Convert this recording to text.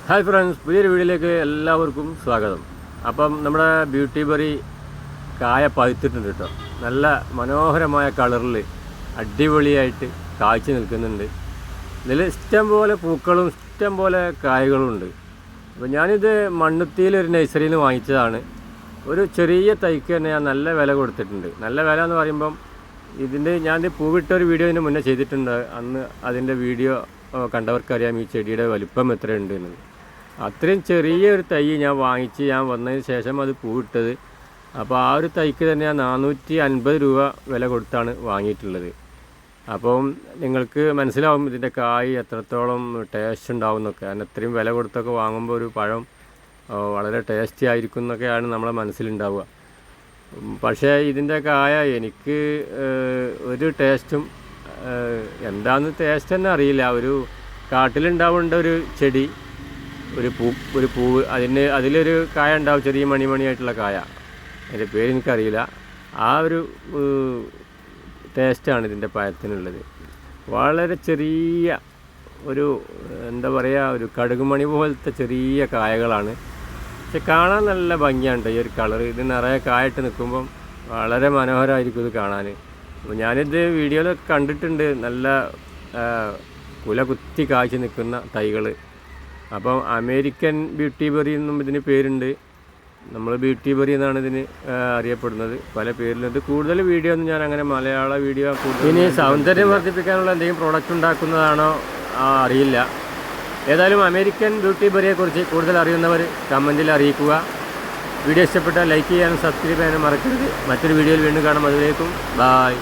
Hi friends, പുതിയൊരു വീഡിയോയിലേക്ക് എല്ലാവർക്കും സ്വാഗതം. അപ്പം നമ്മുടെ ബ്യൂട്ടി ബെറി കായ പഴുത്തിട്ടുണ്ട് കേട്ടോ. നല്ല മനോഹരമായ കളറിൽ അടിപൊളിയായിട്ട് കായ്ച്ച നിൽക്കുന്നുണ്ട്. ഇതിൽ ഇഷ്ടം പോലെ പൂക്കളും ഇഷ്ടം പോലെ കായകളും ഉണ്ട്. അപ്പോൾ ഞാനിത് മണ്ണുത്തിയിലൊരു നഴ്സറിയിൽ നിന്ന് വാങ്ങിച്ചതാണ്. ഒരു ചെറിയ തൈക്ക് തന്നെ ഞാൻ നല്ല വില കൊടുത്തിട്ടുണ്ട്. നല്ല വില എന്ന് പറയുമ്പം ഞാനിത് പൂവിട്ടൊരു വീഡിയോ ഇതിന് മുന്നേ ചെയ്തിട്ടുണ്ട്. അന്ന് അതിൻ്റെ വീഡിയോ കണ്ടവർക്കറിയാം ഈ ചെടിയുടെ വലിപ്പം എത്രയുണ്ട് എന്നത്. അത്രയും ചെറിയൊരു തൈ ഞാൻ വന്നതിന് ശേഷം അത് പൂവിട്ടത്. അപ്പോൾ ആ ഒരു തൈക്ക് തന്നെ ഞാൻ 450 രൂപ വില കൊടുത്താണ് വാങ്ങിയിട്ടുള്ളത്. അപ്പം നിങ്ങൾക്ക് മനസ്സിലാവും ഇതിൻ്റെ കായ് എത്രത്തോളം ടേസ്റ്റ് ഉണ്ടാവും എന്നൊക്കെ. കാരണം ഇത്രയും വില കൊടുത്തൊക്കെ വാങ്ങുമ്പോൾ ഒരു പഴം വളരെ ടേസ്റ്റി ആയിരിക്കും എന്നൊക്കെയാണ് നമ്മളെ മനസ്സിലുണ്ടാവുക. പക്ഷേ ഇതിൻ്റെ കായ എനിക്ക് ഒരു ടേസ്റ്റും എന്താണെന്ന് ടേസ്റ്റ് തന്നെ അറിയില്ല. ഒരു കാട്ടിലുണ്ടാവേണ്ട ഒരു ചെടി, ഒരു പൂവ്, അതിലൊരു കായ ഉണ്ടാവും, ചെറിയ മണിയായിട്ടുള്ള കായ. അതിൻ്റെ പേര് എനിക്കറിയില്ല. ആ ഒരു ടേസ്റ്റാണ് ഇതിൻ്റെ പഴത്തിനുള്ളത്. വളരെ ചെറിയ ഒരു എന്താ പറയുക, ഒരു കടുകുമണി പോലത്തെ ചെറിയ കായകളാണ്. പക്ഷെ കാണാൻ നല്ല ഭംഗിയാണ് ഈ ഒരു കളർ. ഇത് നിറയെ കായിട്ട് നിൽക്കുമ്പം വളരെ മനോഹരമായിരിക്കും ഇത് കാണാൻ. അപ്പോൾ ഞാനിത് വീഡിയോയിൽ കണ്ടിട്ടുണ്ട്, നല്ല കുല കുത്തി കായ്ച്ച് നിൽക്കുന്ന തൈകൾ. അപ്പം അമേരിക്കൻ ബ്യൂട്ടി ബെറി എന്നും ഇതിന് പേരുണ്ട്. നമ്മൾ ബ്യൂട്ടി ബെറി എന്നാണ് ഇതിന് അറിയപ്പെടുന്നത്. പല പേരിലുണ്ട്. കൂടുതൽ വീഡിയോ ഒന്നും ഞാൻ അങ്ങനെ മലയാള വീഡിയോ ഇനി സൗന്ദര്യം വർദ്ധിപ്പിക്കാനുള്ള എന്തെങ്കിലും പ്രോഡക്റ്റ് ഉണ്ടാക്കുന്നതാണോ അറിയില്ല. ഏതായാലും അമേരിക്കൻ ബ്യൂട്ടി ബെറിയെക്കുറിച്ച് കൂടുതൽ അറിയുന്നവർ കമൻറ്റിൽ അറിയിക്കുക. വീഡിയോ ഇഷ്ടപ്പെട്ടാൽ ലൈക്ക് ചെയ്യാനും സബ്സ്ക്രൈബ് ചെയ്യാനും മറക്കരുത്. മറ്റൊരു വീഡിയോയിൽ വീണ്ടും കാണാം. അതിലേക്കും ബായ്.